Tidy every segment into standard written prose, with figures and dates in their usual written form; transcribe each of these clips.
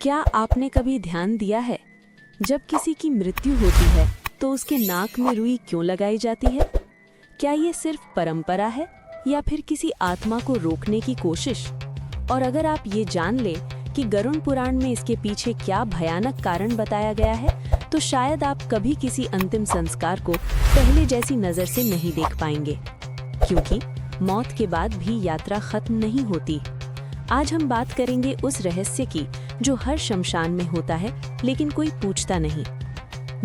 क्या आपने कभी ध्यान दिया है, जब किसी की मृत्यु होती है तो उसके नाक में रुई क्यों लगाई जाती है? क्या ये सिर्फ परंपरा है या फिर किसी आत्मा को रोकने की कोशिश? और अगर आप ये जान लें कि गरुड़ पुराण में इसके पीछे क्या भयानक कारण बताया गया है, तो शायद आप कभी किसी अंतिम संस्कार को पहले जैसी नजर से नहीं देख पाएंगे, क्योंकि मौत के बाद भी यात्रा खत्म नहीं होती। आज हम बात करेंगे उस रहस्य की जो हर शमशान में होता है लेकिन कोई पूछता नहीं।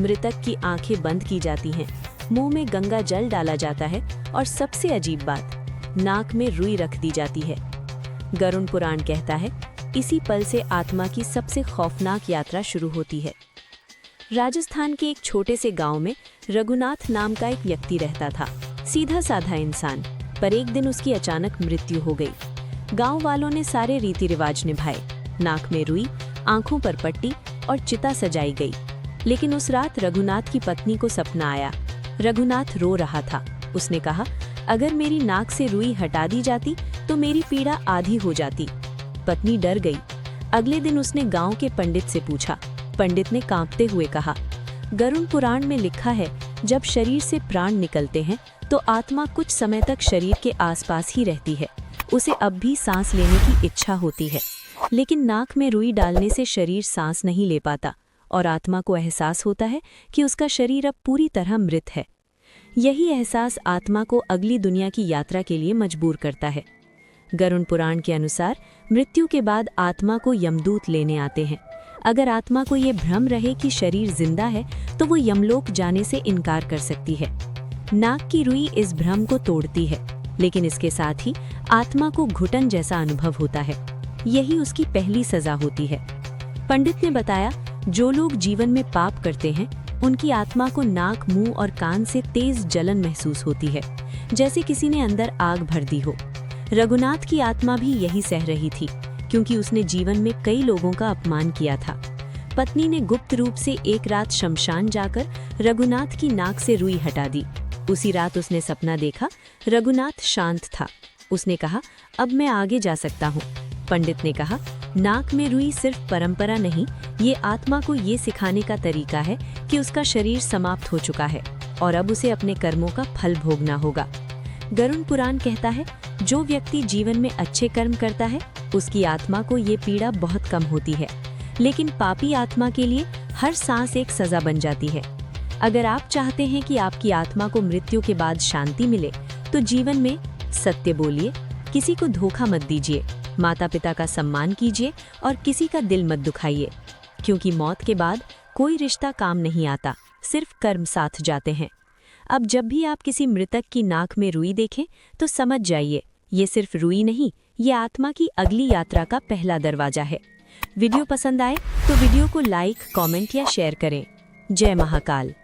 मृतक की आंखें बंद की जाती हैं, मुंह में गंगा जल डाला जाता है और सबसे अजीब बात, नाक में रुई रख दी जाती है। गरुड़ पुराण कहता है इसी पल से आत्मा की सबसे खौफनाक यात्रा शुरू होती है। राजस्थान के एक छोटे से गांव में रघुनाथ नाम का एक व्यक्ति रहता था, सीधा साधा इंसान। पर एक दिन उसकी अचानक मृत्यु हो गई। गांव वालों ने सारे रीति रिवाज निभाए, नाक में रुई, आंखों पर पट्टी और चिता सजाई गई। लेकिन उस रात रघुनाथ की पत्नी को सपना आया। रघुनाथ रो रहा था। उसने कहा, अगर मेरी नाक से रुई हटा दी जाती तो मेरी पीड़ा आधी हो जाती। पत्नी डर गई। अगले दिन उसने गांव के पंडित से पूछा। पंडित ने कांपते हुए कहा, गरुड़ पुराण में लिखा है जब शरीर से प्राण निकलते हैं तो आत्मा कुछ समय तक शरीर के आसपास ही रहती है। उसे अब भी सांस लेने की इच्छा होती है, लेकिन नाक में रुई डालने से शरीर सांस नहीं ले पाता और आत्मा को एहसास होता है कि उसका शरीर अब पूरी तरह मृत है। यही एहसास आत्मा को अगली दुनिया की यात्रा के लिए मजबूर करता है। गरुड़ पुराण के अनुसार मृत्यु के बाद आत्मा को यमदूत लेने आते हैं। अगर आत्मा को ये भ्रम रहे कि शरीर जिंदा है तो वो यमलोक जाने से इनकार कर सकती है। नाक की रुई इस भ्रम को तोड़ती है, लेकिन इसके साथ ही आत्मा को घुटन जैसा अनुभव होता है। यही उसकी पहली सजा होती है। पंडित ने बताया, जो लोग जीवन में पाप करते हैं उनकी आत्मा को नाक, मुंह और कान से तेज जलन महसूस होती है, जैसे किसी ने अंदर आग भर दी हो। रघुनाथ की आत्मा भी यही सह रही थी, क्योंकि उसने जीवन में कई लोगों का अपमान किया था। पत्नी ने गुप्त रूप से एक रात शमशान जाकर रघुनाथ की नाक से रुई हटा दी। उसी रात उसने सपना देखा, रघुनाथ शांत था। उसने कहा, अब मैं आगे जा सकता हूँ। पंडित ने कहा, नाक में रुई सिर्फ परंपरा नहीं, ये आत्मा को ये सिखाने का तरीका है कि उसका शरीर समाप्त हो चुका है और अब उसे अपने कर्मों का फल भोगना होगा। गरुड़ पुराण कहता है, जो व्यक्ति जीवन में अच्छे कर्म करता है उसकी आत्मा को ये पीड़ा बहुत कम होती है, लेकिन पापी आत्मा के लिए हर सांस एक सजा बन जाती है। अगर आप चाहते हैं कि आपकी आत्मा को मृत्यु के बाद शांति मिले, तो जीवन में सत्य बोलिए, किसी को धोखा मत दीजिए, माता पिता का सम्मान कीजिए और किसी का दिल मत दुखाइए, क्योंकि मौत के बाद कोई रिश्ता काम नहीं आता, सिर्फ कर्म साथ जाते हैं। अब जब भी आप किसी मृतक की नाक में रुई देखें तो समझ जाइए, ये सिर्फ रुई नहीं, ये आत्मा की अगली यात्रा का पहला दरवाजा है। वीडियो पसंद आए तो वीडियो को लाइक, कमेंट या शेयर करें। जय महाकाल।